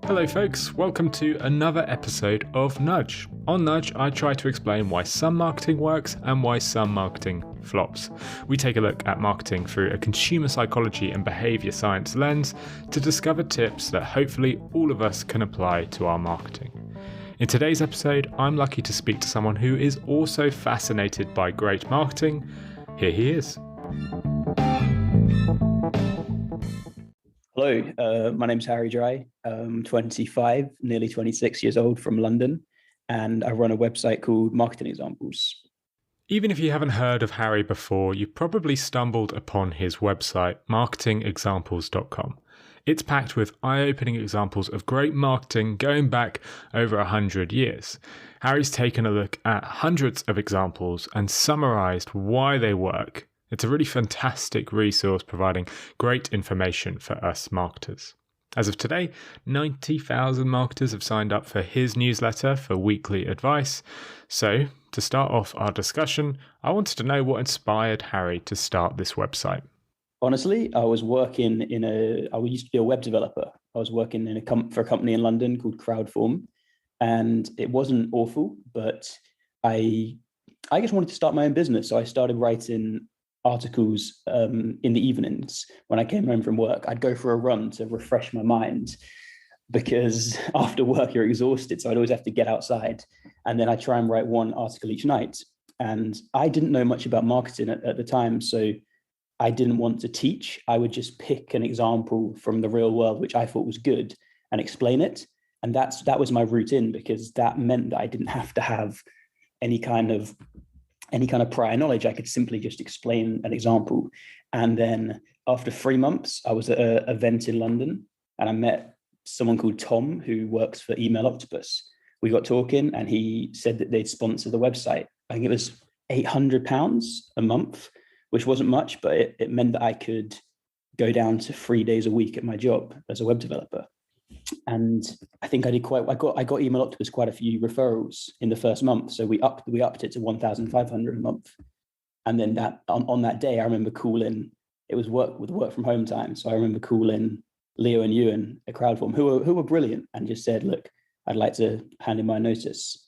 Hello folks, welcome to another episode of Nudge. On Nudge, I try to explain why some marketing works and why some marketing flops. We take a look at marketing through a consumer psychology and behaviour science lens to discover tips that hopefully all of us can apply to our marketing. In today's episode, I'm lucky to speak to someone who is also fascinated by great marketing. Here he is. Hello, my name's Harry Dry. I'm 25, nearly 26 years old from London, and I run a website called Marketing Examples. Even if you haven't heard of Harry before, you've probably stumbled upon his website, marketingexamples.com. It's packed with eye-opening examples of great marketing going back over 100 years. Harry's taken a look at hundreds of examples and summarised why they work. It's a really fantastic resource providing great information for us marketers. As of today, 90,000 marketers have signed up for his newsletter for weekly advice. So, to start off our discussion, I wanted to know what inspired Harry to start this website. Honestly, I used to be a web developer. I was working for a company in London called Crowdform, and it wasn't awful, but I just wanted to start my own business. So I started writing articles in the evenings when I came home from work. I'd go for a run to refresh my mind because after work you're exhausted. So I'd always have to get outside, and then I try and write one article each night. And I didn't know much about marketing at the time, so I didn't want to teach. I would just pick an example from the real world, which I thought was good, and explain it. And that was my route in, because that meant that I didn't have to have any kind of prior knowledge. I could simply just explain an example. And then after 3 months, I was at an event in London, and I met someone called Tom who works for Email Octopus. We got talking, and he said that they'd sponsor the website. I think it was £800 a month, which wasn't much, but it meant that I could go down to 3 days a week at my job as a web developer. And I think I got Email Octopus quite a few referrals in the first month. So we upped it to 1,500 a month. And then on that day, I remember calling, it was work from home time. So I remember calling Leo and Ewan at Crowdform, who were brilliant, and just said, look, I'd like to hand in my notice.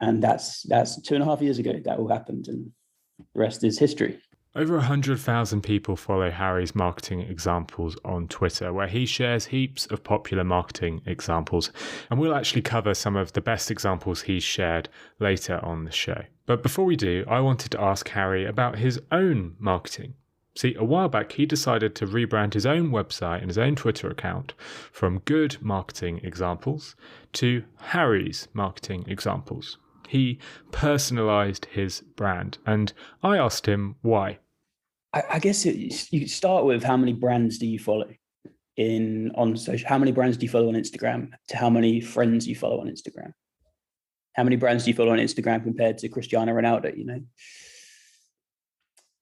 And that's 2.5 years ago that all happened, and the rest is history. Over 100,000 people follow Harry's marketing examples on Twitter, where he shares heaps of popular marketing examples. And we'll actually cover some of the best examples he's shared later on the show. But before we do, I wanted to ask Harry about his own marketing. See, a while back, he decided to rebrand his own website and his own Twitter account from Good Marketing Examples to Harry's Marketing Examples. He personalized his brand, and I asked him why. I guess you start with, how many brands do you follow on social? How many brands do you follow on Instagram to how many friends you follow on Instagram? How many brands do you follow on Instagram compared to Cristiano Ronaldo?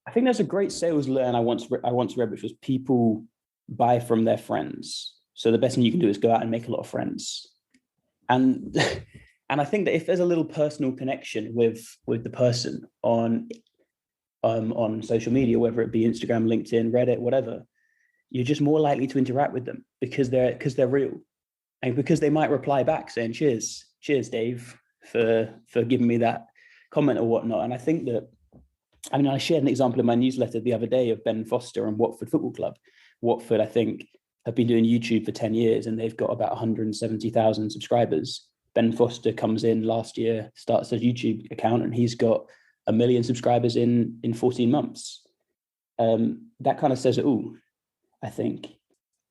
I think there's a great sales learn I once read, which was people buy from their friends. So the best thing you can do is go out and make a lot of friends. And I think that if there's a little personal connection with the person on social media, whether it be Instagram, LinkedIn, Reddit, whatever, you're just more likely to interact with them because they're real, and because they might reply back saying, cheers Dave for giving me that comment or whatnot. And I think that, I shared an example in my newsletter the other day of Ben Foster and Watford Football Club. Watford, I think, have been doing YouTube for 10 years, and they've got about 170,000 subscribers. Ben Foster comes in last year, starts a YouTube account, and he's got 1 million subscribers in 14 months. That kind of says it all, I think.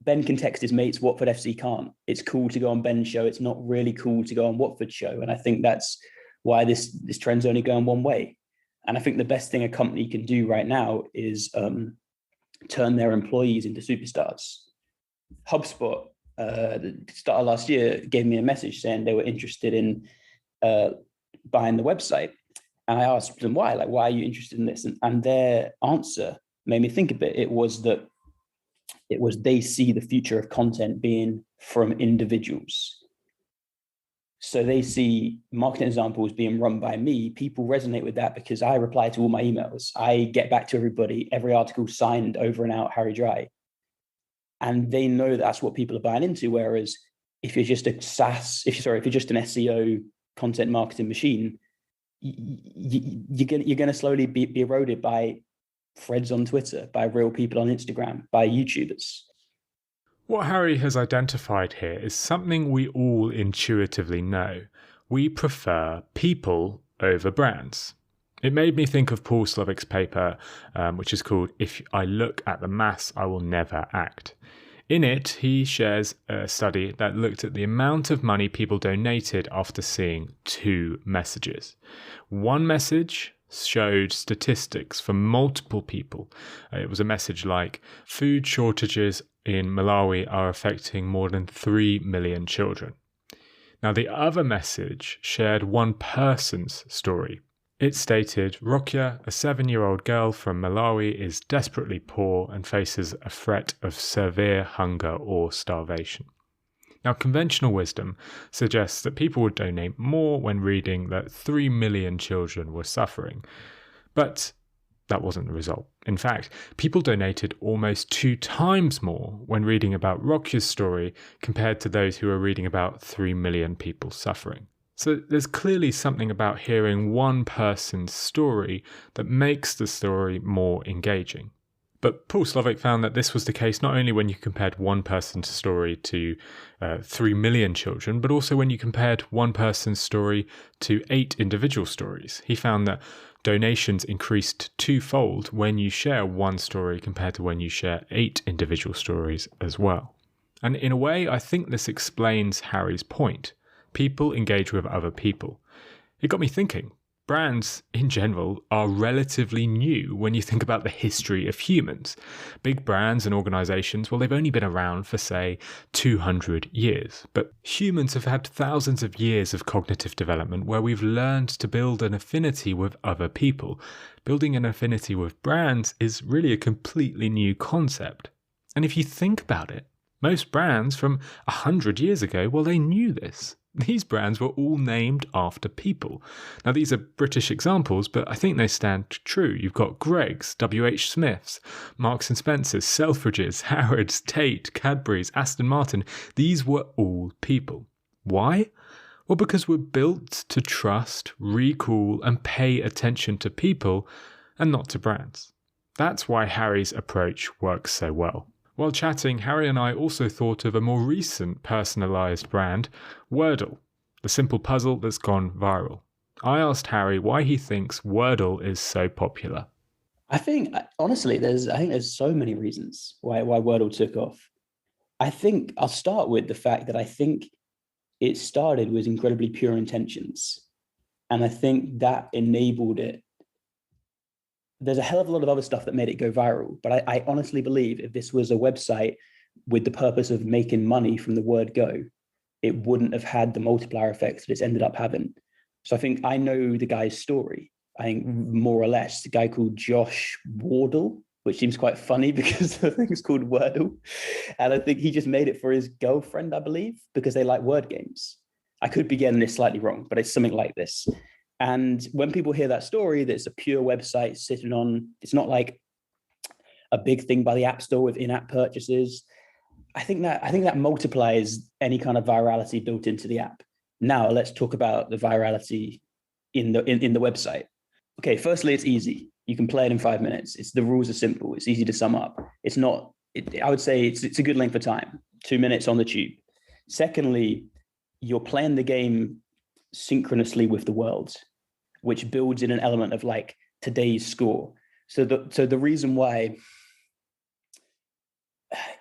Ben can text his mates, Watford FC can't. It's cool to go on Ben's show. It's not really cool to go on Watford's show. And I think that's why this trend's only going one way. And I think the best thing a company can do right now is turn their employees into superstars. HubSpot, the start of last year, gave me a message saying they were interested in buying the website. And I asked them why, why are you interested in this? And their answer made me think a bit. It was they see the future of content being from individuals. So they see marketing examples being run by me. People resonate with that because I reply to all my emails. I get back to everybody, every article signed over and out, Harry Dry. And they know that's what people are buying into. Whereas if you're just a SaaS, if you're just an SEO content marketing machine, you're going to slowly be eroded by threads on Twitter, by real people on Instagram, by YouTubers. What Harry has identified here is something we all intuitively know. We prefer people over brands. It made me think of Paul Slovic's paper, which is called "If I Look at the Mass, I Will Never Act." In it, he shares a study that looked at the amount of money people donated after seeing 2 messages. One message showed statistics for multiple people. It was a message like, food shortages in Malawi are affecting more than 3 million children. Now, the other message shared one person's story. It stated, Rokia, a 7-year-old girl from Malawi, is desperately poor and faces a threat of severe hunger or starvation. Now, conventional wisdom suggests that people would donate more when reading that 3 million children were suffering. But that wasn't the result. In fact, people donated almost 2 times more when reading about Rokia's story compared to those who were reading about 3 million people suffering. So there's clearly something about hearing one person's story that makes the story more engaging. But Paul Slovic found that this was the case not only when you compared one person's story to 3 million children, but also when you compared one person's story to 8 individual stories. He found that donations increased 2-fold when you share one story compared to when you share 8 individual stories as well. And in a way, I think this explains Harry's point. People engage with other people. It got me thinking. Brands, in general, are relatively new when you think about the history of humans. Big brands and organizations, well, they've only been around for, say, 200 years. But humans have had thousands of years of cognitive development where we've learned to build an affinity with other people. Building an affinity with brands is really a completely new concept. And if you think about it, most brands from 100 years ago, well, they knew this. These brands were all named after people. Now, these are British examples, but I think they stand true. You've got Greggs, W.H. Smiths, Marks & Spencer's, Selfridges, Harrods, Tate, Cadbury's, Aston Martin. These were all people. Why? Well, because we're built to trust, recall, and pay attention to people and not to brands. That's why Harry's approach works so well. While chatting, Harry and I also thought of a more recent personalised brand, Wordle, the simple puzzle that's gone viral. I asked Harry why he thinks Wordle is so popular. I think, honestly, there's so many reasons why Wordle took off. I think I'll start with the fact that I think it started with incredibly pure intentions. And I think that enabled it. There's a hell of a lot of other stuff that made it go viral, but I honestly believe if this was a website with the purpose of making money from the word go, it wouldn't have had the multiplier effects that it's ended up having. So I think I know the guy's story. I think more or less, a guy called Josh Wardle, which seems quite funny because the thing's called Wordle. And I think he just made it for his girlfriend, I believe, because they like word games. I could be getting this slightly wrong, but it's something like this. And when people hear that story, that it's a pure website sitting on, it's not like a big thing by the App Store with in-app purchases. I think that multiplies any kind of virality built into the app. Now let's talk about the virality in the website. Okay, firstly, it's easy. You can play it in 5 minutes. The rules are simple. It's easy to sum up. I would say it's a good length of time. 2 minutes on the tube. Secondly, you're playing the game synchronously with the world, which builds in an element of like today's score. So the reason why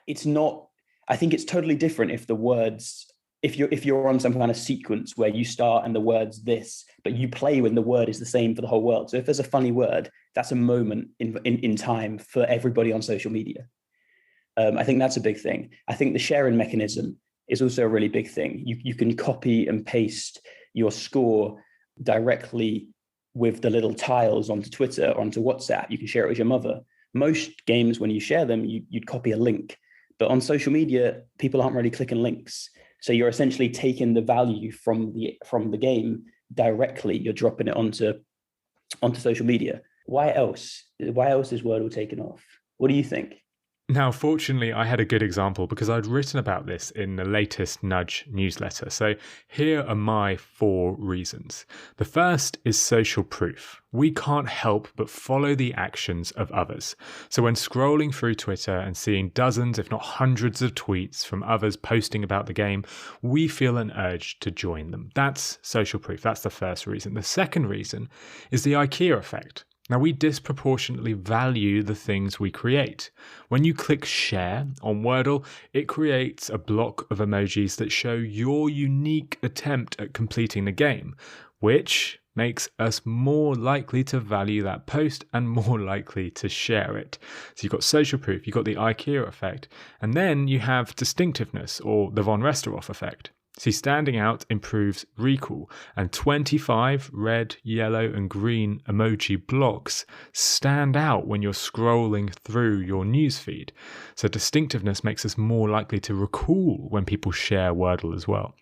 it's not, I think it's totally different if the words, if you're on some kind of sequence where you start and the word's this, but you play when the word is the same for the whole world. So if there's a funny word, that's a moment in time for everybody on social media. I think that's a big thing. I think the sharing mechanism is also a really big thing. You can copy and paste your score directly with the little tiles onto Twitter or onto WhatsApp. You can share it with your mother. Most games, when you share them, you'd copy a link. But on social media, people aren't really clicking links. So you're essentially taking the value from the game directly. You're dropping it onto social media. Why else? Why else is Wordle taken off? What do you think? Now, fortunately, I had a good example because I'd written about this in the latest Nudge newsletter. So here are my 4 reasons. The first is social proof. We can't help but follow the actions of others. So when scrolling through Twitter and seeing dozens, if not hundreds of tweets from others posting about the game, we feel an urge to join them. That's social proof. That's the first reason. The second reason is the IKEA effect. Now, we disproportionately value the things we create. When you click share on Wordle, it creates a block of emojis that show your unique attempt at completing the game, which makes us more likely to value that post and more likely to share it. So you've got social proof, you've got the IKEA effect, and then you have distinctiveness, or the von Restorff effect. See, standing out improves recall, and 25 red, yellow, and green emoji blocks stand out when you're scrolling through your newsfeed. So distinctiveness makes us more likely to recall when people share Wordle as well.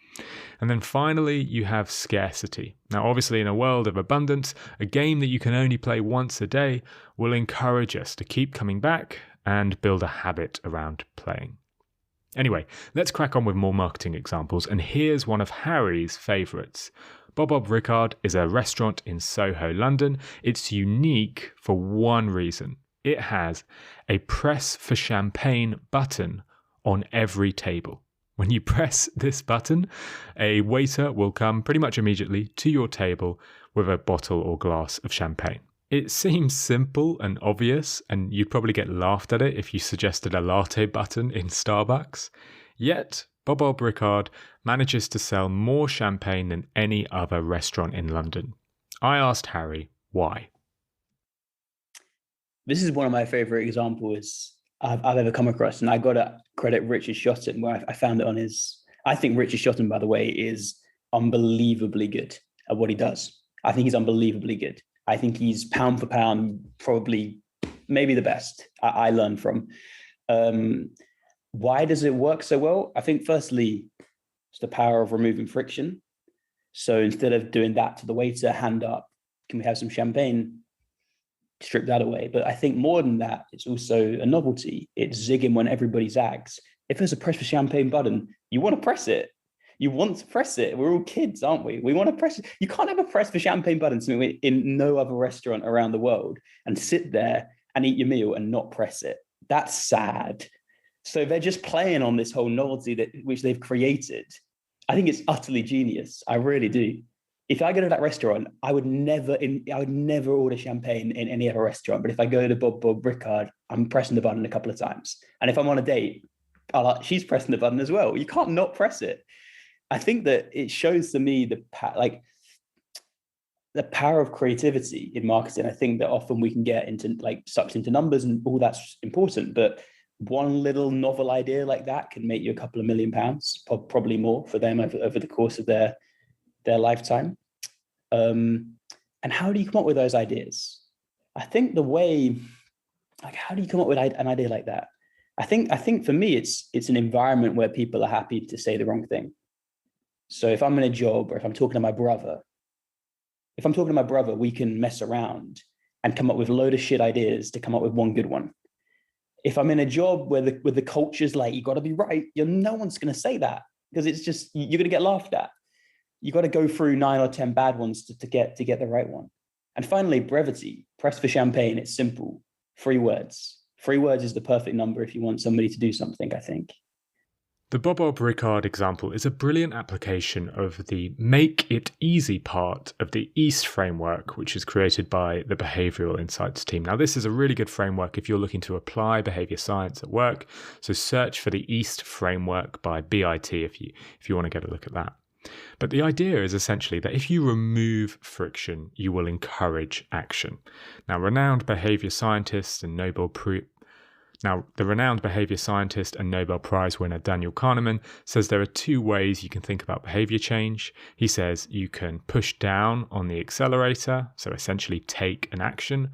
And then finally, you have scarcity. Now, obviously, in a world of abundance, a game that you can only play once a day will encourage us to keep coming back and build a habit around playing. Anyway, let's crack on with more marketing examples, and here's one of Harry's favourites. Bob Ricard is a restaurant in Soho, London. It's unique for one reason. It has a press for champagne button on every table. When you press this button, a waiter will come pretty much immediately to your table with a bottle or glass of champagne. It seems simple and obvious, and you'd probably get laughed at it if you suggested a latte button in Starbucks. Yet, Bob Ricard manages to sell more champagne than any other restaurant in London. I asked Harry why. This is one of my favorite examples I've ever come across, and I got to credit Richard Shotton, where I found it on his... I think Richard Shotton, by the way, is unbelievably good at what he does. I think he's unbelievably good. I think he's pound for pound, probably maybe the best I learned from. Why does it work so well? I think firstly, it's the power of removing friction. So instead of doing that to the waiter, hand up, can we have some champagne? Strip that away. But I think more than that, it's also a novelty. It's zigging when everybody zags. If there's a press for champagne button, you want to press it. You want to press it. We're all kids, aren't we? We want to press it. You can't have a press for champagne button in no other restaurant around the world and sit there and eat your meal and not press it. That's sad. So they're just playing on this whole novelty which they've created. I think it's utterly genius. I really do. If I go to that restaurant, I would never order champagne in any other restaurant. But if I go to Bob Ricard, I'm pressing the button a couple of times. And if I'm on a date, she's pressing the button as well. You can't not press it. I think that it shows to me the power of creativity in marketing. I think that often we can get into sucked into numbers, and all that's important. But one little novel idea like that can make you a couple of £1 million, probably more for them over the course of their lifetime. And how do you come up with those ideas? I think the way, how do you come up with an idea like that? I think for me, it's an environment where people are happy to say the wrong thing. So if I'm in a job, or if I'm talking to my brother, we can mess around and come up with a load of shit ideas to come up with one good one. If I'm in a job where the culture's like, you got to be right, no one's going to say that, because it's just, you're going to get laughed at. You got to go through 9 or 10 bad ones to get the right one. And finally, brevity. Press for champagne. It's simple. 3 words. 3 words is the perfect number if you want somebody to do something, I think. The Bob Ricard example is a brilliant application of the make it easy part of the EAST framework, which is created by the Behavioural Insights team. Now, this is a really good framework if you're looking to apply behaviour science at work. So search for the EAST framework by BIT if you want to get a look at that. But the idea is essentially that if you remove friction, you will encourage action. Now, the renowned behaviour scientist and Nobel Prize winner Daniel Kahneman says there are 2 ways you can think about behaviour change. He says you can push down on the accelerator, so essentially take an action,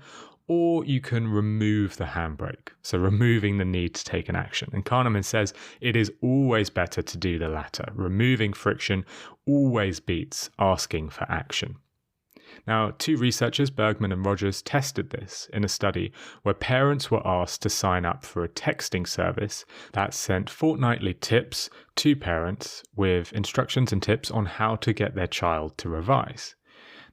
or you can remove the handbrake, so removing the need to take an action. And Kahneman says it is always better to do the latter. Removing friction always beats asking for action. Now, two researchers, Bergman and Rogers, tested this in a study where parents were asked to sign up for a texting service that sent fortnightly tips to parents with instructions and tips on how to get their child to revise.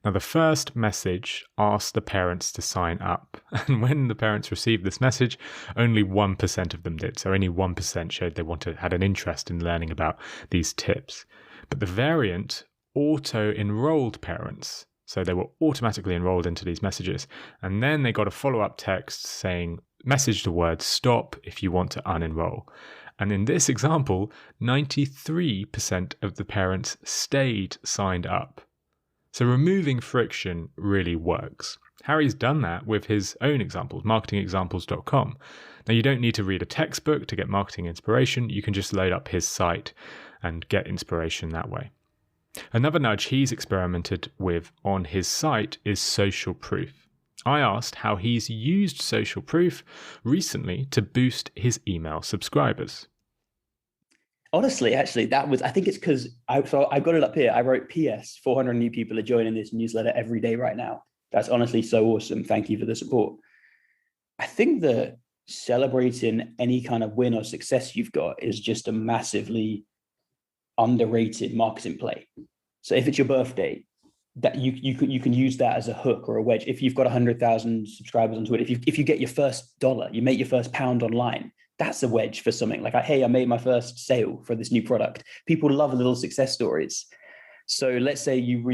Now, the first message asked the parents to sign up, and when the parents received this message, only 1% of them did. So only 1% showed they had an interest in learning about these tips. But the variant auto-enrolled parents, so they were automatically enrolled into these messages, and then they got a follow-up text saying, message the word stop if you want to unenroll. And in this example, 93% of the parents stayed signed up. So removing friction really works. Harry's done that with his own examples, marketingexamples.com. Now, you don't need to read a textbook to get marketing inspiration. You can just load up his site and get inspiration that way. Another nudge he's experimented with on his site is social proof. I asked how he's used social proof recently to boost his email subscribers. Honestly, actually, I think it's because I got it up here. I wrote PS, 400 new people are joining this newsletter every day right now. That's honestly so awesome. Thank you for the support. I think that celebrating any kind of win or success you've got is just a massively underrated marketing play. So if it's your birthday, that you can use that as a hook or a wedge. If you've got 100,000 subscribers on Twitter, if you get your first dollar, you make your first pound online, that's a wedge for something like, hey, I made my first sale for this new product. People love little success stories. So let's say you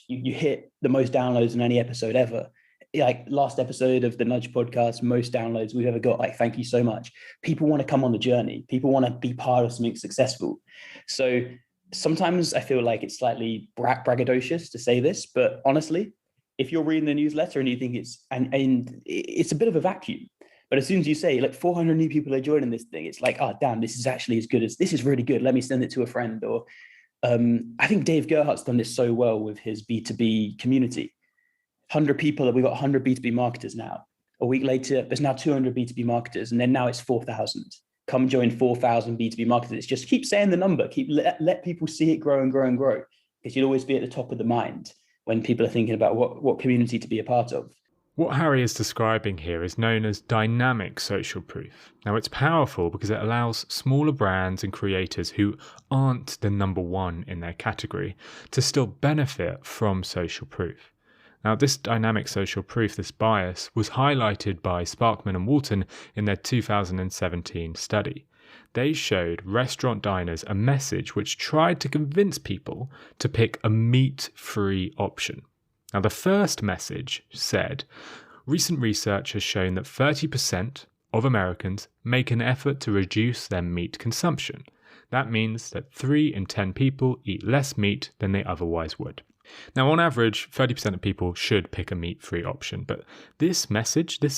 hit the most downloads in any episode ever. Like last episode of the Nudge podcast, most downloads we've ever got. Like, thank you so much. People want to come on the journey. People want to be part of something successful. So sometimes I feel like it's slightly braggadocious to say this, but honestly, if you're reading the newsletter and you think and it's a bit of a vacuum, but as soon as you say, like 400 new people are joining this thing, it's like, oh, damn, this is actually this is really good. Let me send it to a friend. Or I think Dave Gerhardt's done this so well with his B2B community. 100 people, we've got 100 B2B marketers now. A week later, there's now 200 B2B marketers, and then now it's 4,000. Come join 4,000 B2B marketers. Just keep saying the number. Let people see it grow and grow and grow, because you'll always be at the top of the mind when people are thinking about what community to be a part of. What Harry is describing here is known as dynamic social proof. Now, it's powerful because it allows smaller brands and creators who aren't the number one in their category to still benefit from social proof. Now, this dynamic social proof, this bias, was highlighted by Sparkman and Walton in their 2017 study. They showed restaurant diners a message which tried to convince people to pick a meat-free option. Now, the first message said, recent research has shown that 30% of Americans make an effort to reduce their meat consumption. That means that 3 in 10 people eat less meat than they otherwise would. Now, on average, 30% of people should pick a meat-free option, but this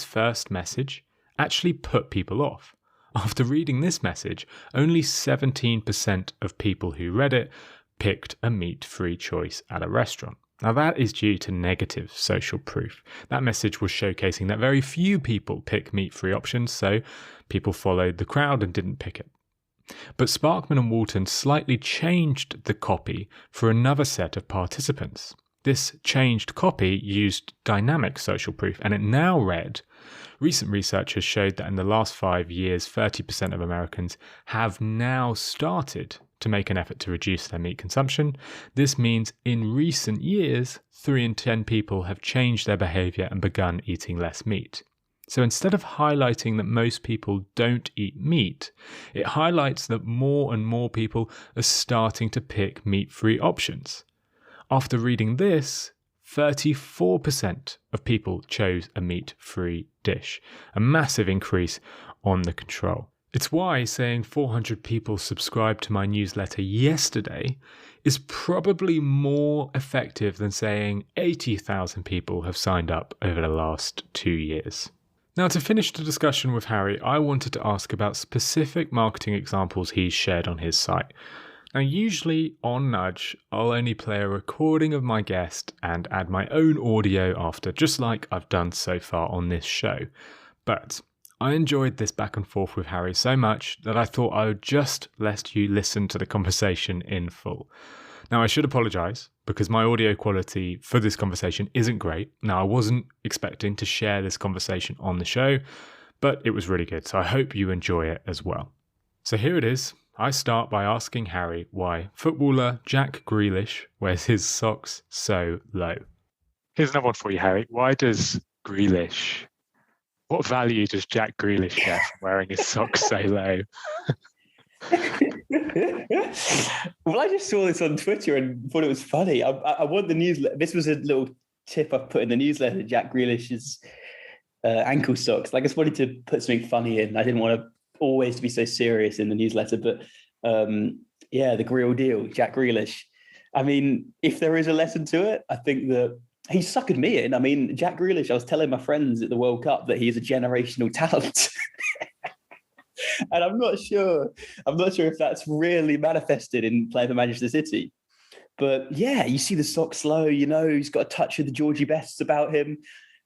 first message, actually put people off. After reading this message, only 17% of people who read it picked a meat-free choice at a restaurant. Now, that is due to negative social proof. That message was showcasing that very few people pick meat-free options, so people followed the crowd and didn't pick it. But Sparkman and Walton slightly changed the copy for another set of participants. This changed copy used dynamic social proof, and it now read, recent research has showed that in the last 5 years, 30% of Americans have now started to make an effort to reduce their meat consumption. This means in recent years, 3 in 10 people have changed their behavior and begun eating less meat. So instead of highlighting that most people don't eat meat, it highlights that more and more people are starting to pick meat-free options. After reading this, 34% of people chose a meat-free dish, a massive increase on the control. It's why saying 400 people subscribed to my newsletter yesterday is probably more effective than saying 80,000 people have signed up over the last 2 years. Now, to finish the discussion with Harry, I wanted to ask about specific marketing examples he's shared on his site. Now, usually on Nudge, I'll only play a recording of my guest and add my own audio after, just like I've done so far on this show. But I enjoyed this back and forth with Harry so much that I thought I would just let you listen to the conversation in full. Now, I should apologise, because my audio quality for this conversation isn't great. Now, I wasn't expecting to share this conversation on the show, but it was really good. So I hope you enjoy it as well. So here it is. I start by asking Harry why footballer Jack Grealish wears his socks so low. Here's another one for you, Harry. Why does Grealish... What value does Jack Grealish get from wearing his socks so low? Well, I just saw this on Twitter and thought it was funny. I want the newsletter. This was a little tip I put in the newsletter, Jack Grealish's ankle socks. Like, I just wanted to put something funny in. I didn't want to always be so serious in the newsletter, but the real deal, Jack Grealish. I mean, if there is a lesson to it, I think that he suckered me in. I mean, Jack Grealish, I was telling my friends at the World Cup that he's a generational talent. And I'm not sure if that's really manifested in playing for Manchester City. But yeah, you see the socks low, he's got a touch of the Georgie Bests about him.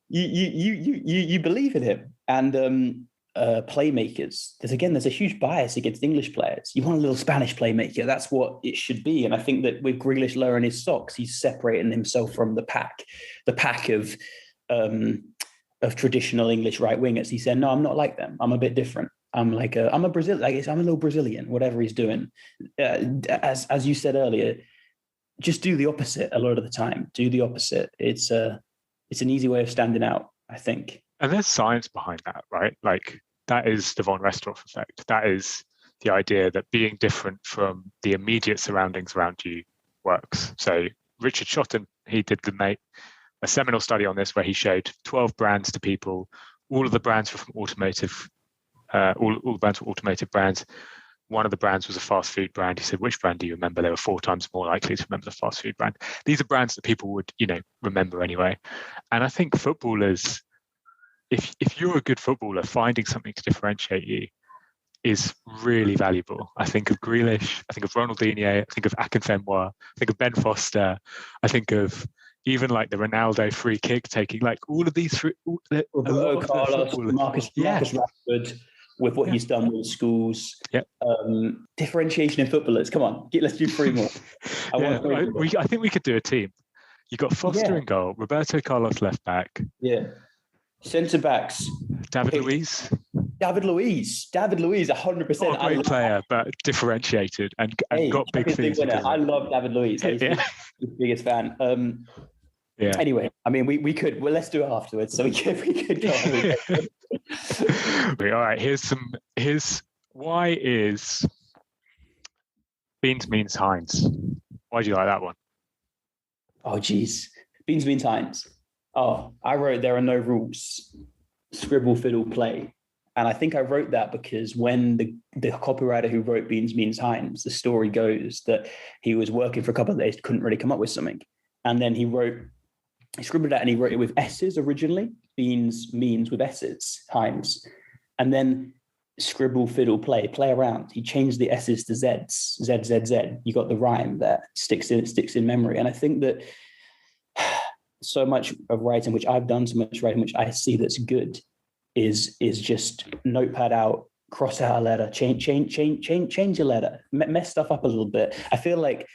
You believe in him. And playmakers, there's a huge bias against English players. You want a little Spanish playmaker. That's what it should be. And I think that with Grealish lowering his socks, he's separating himself from the pack of traditional English right wingers. He said, no, I'm not like them. I'm a bit different. I'm a Brazilian. I guess I'm a little Brazilian, whatever he's doing. As you said earlier, just do the opposite a lot of the time. Do the opposite. It's an easy way of standing out, I think. And there's science behind that, right? Like, that is the von Restorff effect. That is the idea that being different from the immediate surroundings around you works. So Richard Shotton, he did a seminal study on this where he showed 12 brands to people. All of the brands were from automotive. All the brands were automotive brands. One of the brands was a fast food brand. He said, which brand do you remember? They were 4 times more likely to remember the fast food brand. These are brands that people would, remember anyway. And I think footballers, if you're a good footballer, finding something to differentiate you is really valuable. I think of Grealish, I think of Ronaldinho, I think of Akinfenwa, I think of Ben Foster, I think of even like the Ronaldo free kick taking, like all of these Roberto Carlos, Marcus Rashford, with what he's done with schools. Yeah. Differentiation in footballers. Come on, let's do 3 more. I think we could do a team. You got Foster in goal, Roberto Carlos left back. Yeah. Centre backs. David Luiz, 100%. Not a great player, but differentiated and got big things. I love David Luiz. He's the biggest fan. Anyway, I mean, we could. Well, let's do it afterwards. So we could go on. All right. Here's why is beans means Heinz? Why do you like that one? Oh, geez. Beans means Heinz. Oh, I wrote there are no rules. Scribble, fiddle, play. And I think I wrote that because when the copywriter who wrote Beans Means Heinz, the story goes that he was working for a couple of days, couldn't really come up with something. And then he scribbled that and he wrote it with S's originally. Beans means with S's, Heinz. And then scribble, fiddle, play around. He changed the S's to Z's, Z, Z, Z. You got the rhyme that sticks in memory. And I think that so much of writing, which I've done, so much writing, which I see that's good, is just notepad out, cross out a letter, change your letter, mess stuff up a little bit. I feel like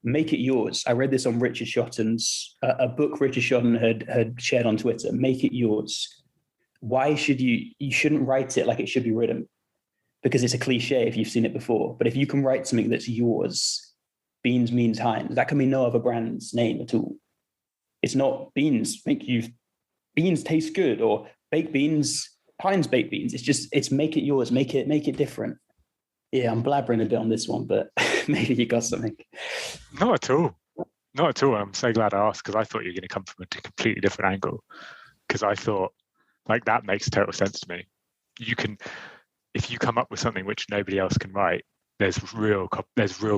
make it yours. I read this on Richard Shotton's, a book Richard Shotton had shared on Twitter. Make it yours. Why should you shouldn't write it like it should be written, because it's a cliche if you've seen it before. But if you can write something that's yours, Beans means Heinz. That can be no other brand's name at all. It's not beans beans taste good, or baked beans, Heinz baked beans. It's make it yours, make it different. Yeah, I'm blabbering a bit on this one, but maybe you got something. Not at all. I'm so glad I asked, because I thought you were going to come from a completely different angle. Because I thought, like, that makes total sense to me. If you come up with something which nobody else can write, there's real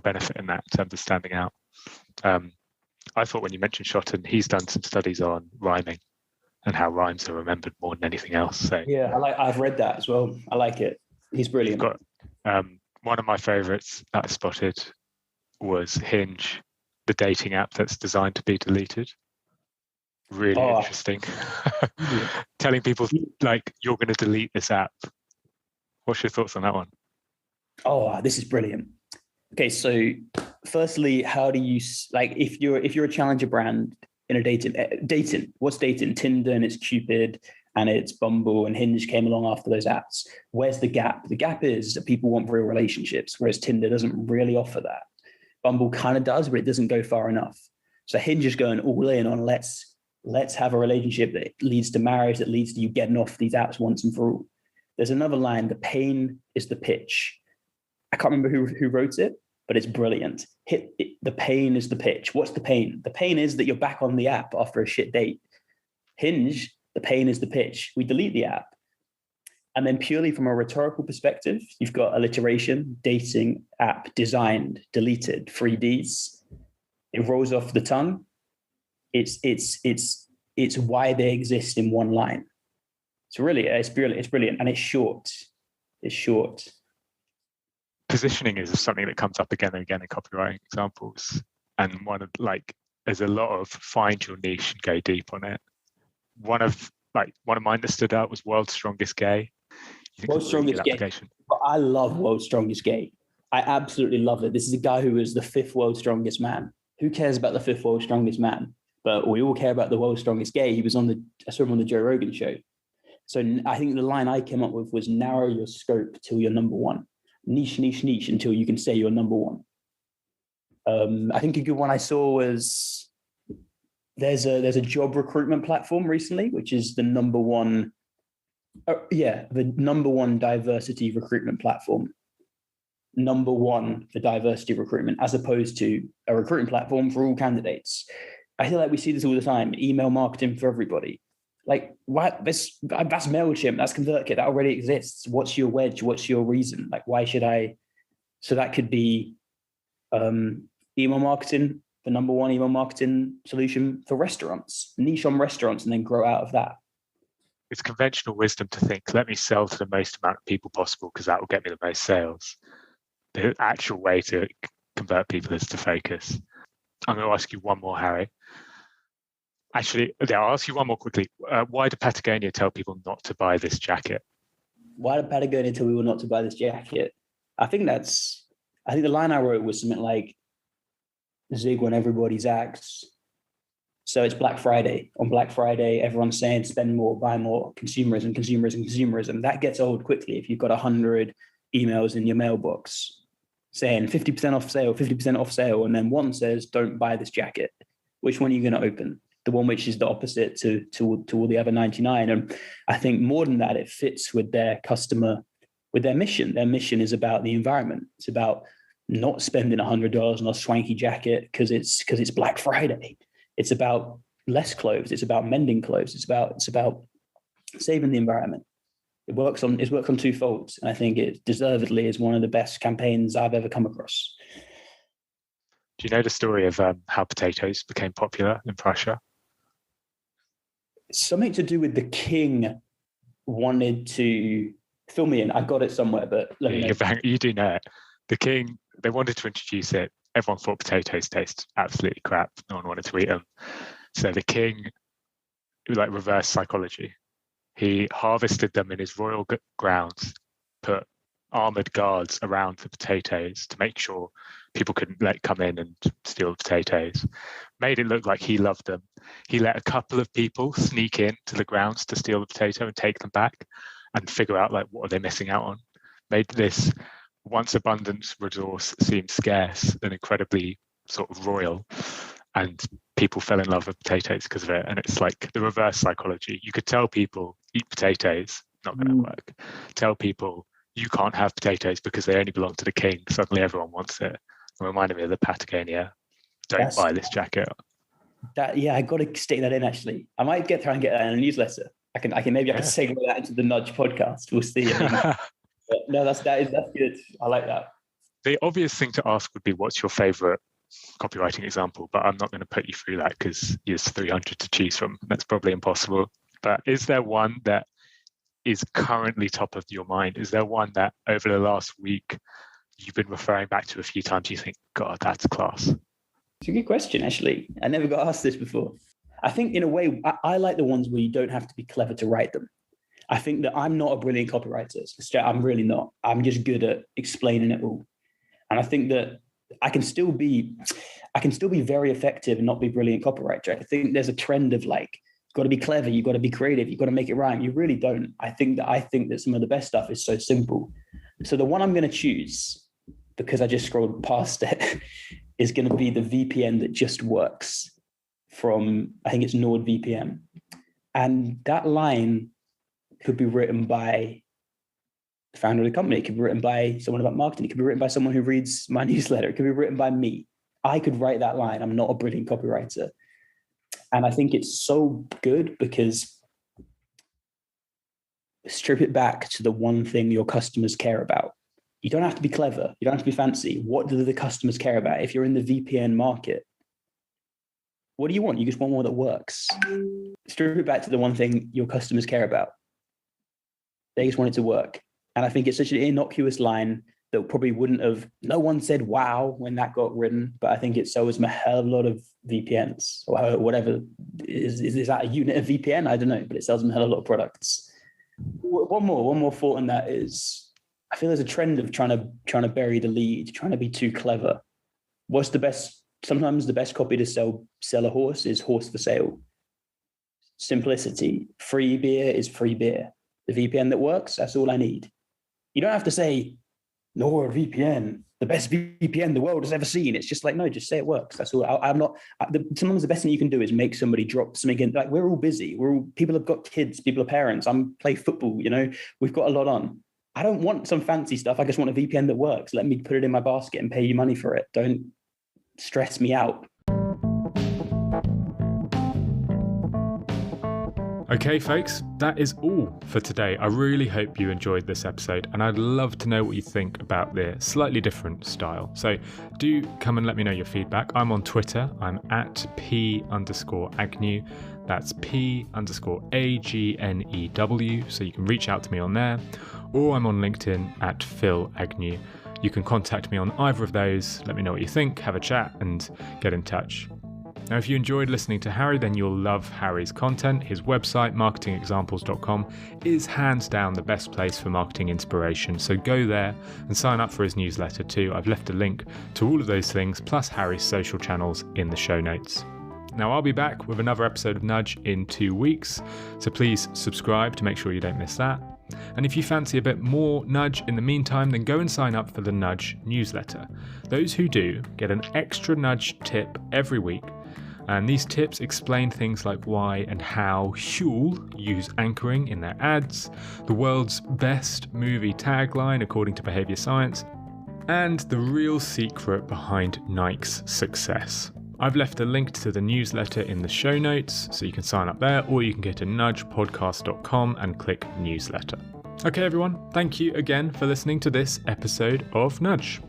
benefit in that in terms of standing out. I thought when you mentioned Shotton, he's done some studies on rhyming and how rhymes are remembered more than anything else. So yeah, I've read that as well. I like it. He's brilliant. One of my favorites that I spotted was Hinge, the dating app that's designed to be deleted. Really interesting. Telling people, like, you're going to delete this app. What's your thoughts on that one? Oh, this is brilliant. Okay, so firstly, how do you like if you're a challenger brand in a dating? What's dating? Tinder and it's Cupid and it's Bumble and Hinge came along after those apps. Where's the gap? The gap is that people want real relationships, whereas Tinder doesn't really offer that. Bumble kind of does, but it doesn't go far enough. So Hinge is going all in on let's have a relationship that leads to marriage, that leads to you getting off these apps once and for all. There's another line, the pain is the pitch. I can't remember who wrote it, but it's brilliant. The pain is the pitch. What's the pain? The pain is that you're back on the app after a shit date. Hinge, the pain is the pitch. We delete the app. And then purely from a rhetorical perspective, you've got alliteration, dating app, designed, deleted, 3Ds. It rolls off the tongue. It's why they exist in one line. It's brilliant. And it's short. It's short. Positioning is something that comes up again and again in copywriting examples. And there's a lot of find your niche and go deep on it. One of mine that stood out was World's Strongest Gay. World's Strongest Gay. I love World's Strongest Gay. I absolutely love it. This is a guy who is the 5th world's strongest man. Who cares about the 5th world's strongest man? But we all care about the world's strongest gay. I saw him on the Joe Rogan show. So I think the line I came up with was narrow your scope till you're number one. Niche until you can say you're number one. I think a good one I saw was there's a job recruitment platform recently, which is the number one diversity recruitment platform. Number one for diversity recruitment, as opposed to a recruiting platform for all candidates. I feel like we see this all the time. Email marketing for everybody. Like, what? That's MailChimp, that's ConvertKit, that already exists. What's your wedge? What's your reason? Like, why should I? So that could be email marketing, the number one email marketing solution for restaurants, niche on restaurants, and then grow out of that. It's conventional wisdom to think, let me sell to the most amount of people possible because that will get me the most sales. The actual way to convert people is to focus. I'm going to ask you one more, Harry. Actually, I'll ask you one more quickly. Why did Patagonia tell people not to buy this jacket? Why did Patagonia tell people not to buy this jacket? I think the line I wrote was something like, zig when everybody zags. So it's Black Friday. On Black Friday, everyone's saying spend more, buy more, consumerism. That gets old quickly if you've got 100 emails in your mailbox saying 50% off sale, and then one says, don't buy this jacket. Which one are you going to open? The one which is the opposite to all the other 99. And I think more than that, it fits with their customer, with their mission. Their mission is about the environment. It's about not spending $100 on a swanky jacket because it's Black Friday. It's about less clothes. It's about mending clothes. It's about saving the environment. It works on two folds. And I think it deservedly is one of the best campaigns I've ever come across. Do you know the story of how potatoes became popular in Prussia? Something to do with the king wanted to fill me in. I got it somewhere, but let me know. You do know it. The king, they wanted to introduce it. Everyone thought potatoes taste absolutely crap. No one wanted to eat them. So the king, it was like reverse psychology. He harvested them in his royal grounds, put armored guards around the potatoes to make sure people couldn't come in and steal the potatoes. Made it look like he loved them. He let a couple of people sneak in to the grounds to steal the potato and take them back and figure out what are they missing out on. Made this once abundant resource seem scarce and incredibly sort of royal, and people fell in love with potatoes because of it. And it's like the reverse psychology. You could tell people eat potatoes, not going to work. Tell people you can't have potatoes because they only belong to the king. Suddenly everyone wants it. It reminded me of the Patagonia. Don't buy this jacket. I got to stick that in. Actually, I might try and get that in a newsletter. I can segue that into the Nudge podcast. We'll see. No, that's good. I like that. The obvious thing to ask would be, what's your favorite copywriting example? But I'm not going to put you through that because there's 300 to choose from. That's probably impossible. But is there one that is currently top of your mind? Is there one that over the last week you've been referring back to a few times? You think, God, that's class. It's a good question, actually. I never got asked this before. I think in a way, I like the ones where you don't have to be clever to write them. I think that I'm not a brilliant copywriter. I'm really not. I'm just good at explaining it all. And I think that I can still be very effective and not be brilliant copywriter. I think there's a trend of like, you've got to be clever, you've got to be creative, you've got to make it rhyme. You really don't. I think that some of the best stuff is so simple. So the one I'm going to choose, because I just scrolled past it, is going to be the VPN that just works from, I think it's NordVPN. And that line could be written by the founder of the company. It could be written by someone about marketing. It could be written by someone who reads my newsletter. It could be written by me. I could write that line. I'm not a brilliant copywriter. And I think it's so good because strip it back to the one thing your customers care about. You don't have to be clever. You don't have to be fancy. What do the customers care about? If you're in the VPN market, what do you want? You just want one that works. Strip it back to the one thing your customers care about. They just want it to work. And I think it's such an innocuous line that probably wouldn't have, no one said wow when that got written, but I think it sells a hell of a lot of VPNs or whatever. Is that a unit of VPN? I don't know, but it sells them a hell of a lot of products. One more thought on that is, I feel there's a trend of trying to bury the lead, trying to be too clever. Sometimes the best copy to sell a horse is horse for sale. Simplicity. Free beer is free beer. The VPN that works, that's all I need. You don't have to say, NordVPN, the best VPN the world has ever seen. It's just like, no, just say it works. That's all. Sometimes the best thing you can do is make somebody drop something in. Like, we're all busy. People have got kids, people are parents. Play football, we've got a lot on. I don't want some fancy stuff. I just want a VPN that works. Let me put it in my basket and pay you money for it. Don't stress me out. Okay, folks, that is all for today. I really hope you enjoyed this episode, and I'd love to know what you think about the slightly different style. So do come and let me know your feedback. I'm on Twitter. I'm at P_Agnew. That's P_AGNEW. So you can reach out to me on there. Or I'm on LinkedIn at Phil Agnew. You can contact me on either of those. Let me know what you think, have a chat, and get in touch. Now, if you enjoyed listening to Harry, then you'll love Harry's content. His website, marketingexamples.com, is hands down the best place for marketing inspiration. So go there and sign up for his newsletter too. I've left a link to all of those things, plus Harry's social channels in the show notes. Now, I'll be back with another episode of Nudge in 2 weeks, so please subscribe to make sure you don't miss that. And if you fancy a bit more Nudge in the meantime, then go and sign up for the Nudge newsletter. Those who do get an extra Nudge tip every week. And these tips explain things like why and how Huel use anchoring in their ads, the world's best movie tagline according to behavior science, and the real secret behind Nike's success. I've left a link to the newsletter in the show notes, so you can sign up there, or you can go to nudgepodcast.com and click newsletter. Okay, everyone, thank you again for listening to this episode of Nudge.